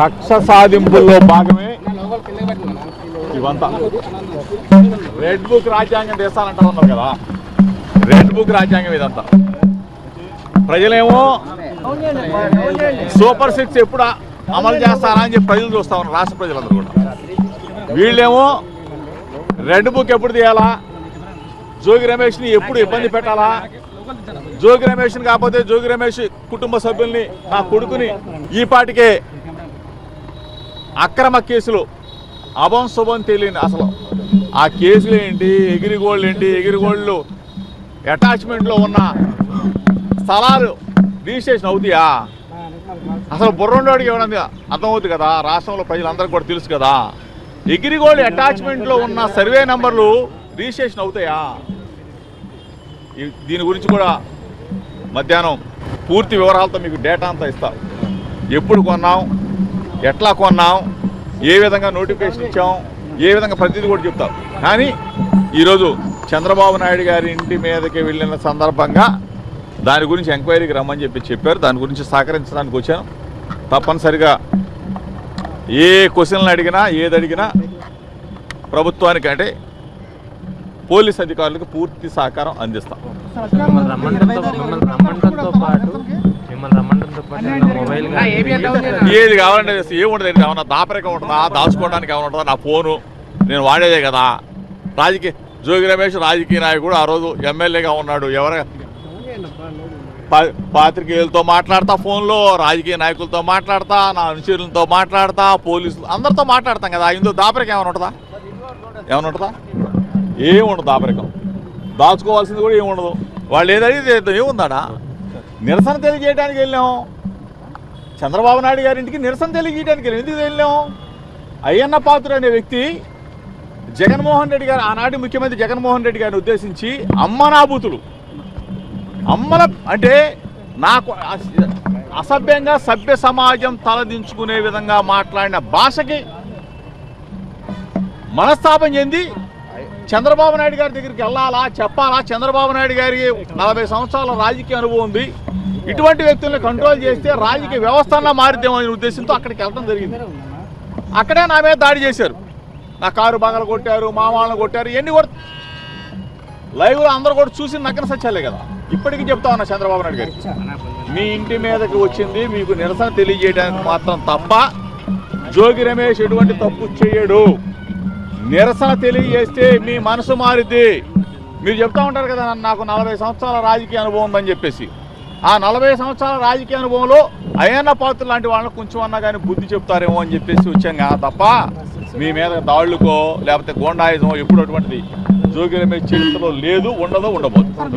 కక్ష సాధింపుల్లో భాగమే ఇవంతా. రెడ్ బుక్ రాజ్యాంగం తెస్తానంటారు కదా, రెడ్ బుక్ రాజ్యాంగం ఇదంతా. ప్రజలేమో సూపర్ 6 ఎప్పుడు అమలు చేస్తారా అని చెప్పి ప్రజలు చూస్తా ఉన్నారు, రాష్ట్ర ప్రజలందరూ కూడా. వీళ్ళేమో రెడ్ బుక్ ఎప్పుడు తీయాలా, జోగి రమేష్ని ఎప్పుడు ఇబ్బంది పెట్టాలా, జోగి రమేష్ని కాకపోతే జోగి రమేష్ కుటుంబ సభ్యుల్ని, నా కొడుకుని ఈ పాటికే అక్రమ కేసులు అభం శుభం తెలియని అసలు ఆ కేసులు ఏంటి, ఎగిరిగోళ్ళు ఏంటి, ఎగిరిగోళ్ళు అటాచ్మెంట్లో ఉన్న స్థలాలు రిజిస్ట్రేషన్ అవుతాయా? అసలు బుర్రండోడికి ఎవరైనా అర్థమవుతుంది కదా, రాష్ట్రంలో ప్రజలందరికీ కూడా తెలుసు కదా. ఎగిరిగోళ్ళు అటాచ్మెంట్లో ఉన్న సర్వే నంబర్లు రిజిస్ట్రేషన్ అవుతాయా? దీని గురించి కూడా మధ్యాహ్నం పూర్తి వివరాలతో మీకు డేటా అంతా ఇస్తాం. ఎప్పుడు కొన్నాం, ఎట్లా కొన్నాం, ఏ విధంగా నోటిఫికేషన్ ఇచ్చాం, ఏ విధంగా ప్రతిదీ కూడా చెప్తాం. కానీ ఈరోజు చంద్రబాబు నాయుడు గారి ఇంటి మీదకి వెళ్ళిన సందర్భంగా దాని గురించి ఎంక్వైరీకి రమ్మని చెప్పారు. దాని గురించి సహకరించడానికి వచ్చాను. తప్పనిసరిగా ఏ క్వశ్చన్లు అడిగినా, ఏది అడిగినా ప్రభుత్వానికి అంటే పోలీస్ అధికారులకు పూర్తి సహకారం అందిస్తాం. ఏది కావాలంటే ఏముంటుంది, ఏమన్నా దాపరికం ఉంటుందా, దాచుకోవడానికి ఏమైనా ఉంటుందా? నా ఫోను నేను వాడేదే కదా. జోగి రమేష్ రాజకీయ నాయకుడు, ఆ రోజు ఎమ్మెల్యేగా ఉన్నాడు. పాత్రికేయులతో మాట్లాడతా, ఫోన్లో రాజకీయ నాయకులతో మాట్లాడతా, నా అనుచరులతో మాట్లాడతా, పోలీసులు అందరితో మాట్లాడతాం కదా. ఇందులో దాపరికం ఏమైనా ఉంటుందా? ఏముండదు. దాపరికం దాచుకోవాల్సింది కూడా ఏముండదు. వాళ్ళు ఏదైతే ఏముందాడా? నిరసన తెలియజేయడానికి వెళ్ళాం, చంద్రబాబు నాయుడు గారి ఇంటికి నిరసన తెలియజేయడానికి ఎందుకు వెళ్ళాం? అయ్యన్న పాత్రుడు అనే వ్యక్తి జగన్మోహన్ రెడ్డి గారు, ఆనాటి ముఖ్యమంత్రి జగన్మోహన్ రెడ్డి గారిని ఉద్దేశించి అమ్మనాబూతులు, అమ్మల అంటే నాకు అసభ్యంగా సభ్య సమాజం తలదించుకునే విధంగా మాట్లాడిన భాషకి మనస్తాపం చెంది చంద్రబాబు నాయుడు గారి దగ్గరికి వెళ్ళాలా, చెప్పాలా? చంద్రబాబు నాయుడు గారికి 40 సంవత్సరాల రాజకీయ అనుభవం ఉంది, ఇటువంటి వ్యక్తుల్ని కంట్రోల్ చేస్తే రాజకీయ వ్యవస్థన్నా మారిద్దామనే ఉద్దేశంతో అక్కడికి వెళ్ళడం జరిగింది. అక్కడే నా మీద దాడి చేశారు, నా కారు బాగాలు కొట్టారు, మా వాళ్ళని కొట్టారు. ఇవన్నీ కూడా లైవ్లో అందరూ కూడా చూసి నగ్న సత్యాలే కదా. ఇప్పటికీ చెప్తా ఉన్నా చంద్రబాబు నాయుడు గారికి, మీ ఇంటి మీదకి వచ్చింది మీకు నిరసన తెలియజేయడానికి మాత్రం తప్ప జోగి రమేష్ ఎటువంటి తప్పు చేయడు. నిరసన తెలియజేస్తే మీ మనసు మారిద్ది. మీరు చెప్తా ఉంటారు కదా, నాకు 40 సంవత్సరాల రాజకీయ అనుభవం ఉందని చెప్పేసి. ఆ 40 సంవత్సరాల రాజకీయ అనుభవంలో అయ్యన్న పాత్ర లాంటి వాళ్ళని కొంచెం అన్నా కానీ బుద్ధి చెప్తారేమో అని చెప్పేసి వచ్చాం కదా తప్ప మీ మీద దాడులకో లేకపోతే గోండాయిజమో ఎప్పుడు అటువంటిది జోగి రమేష్ చరిత్రలో లేదు, ఉండబోతుంది.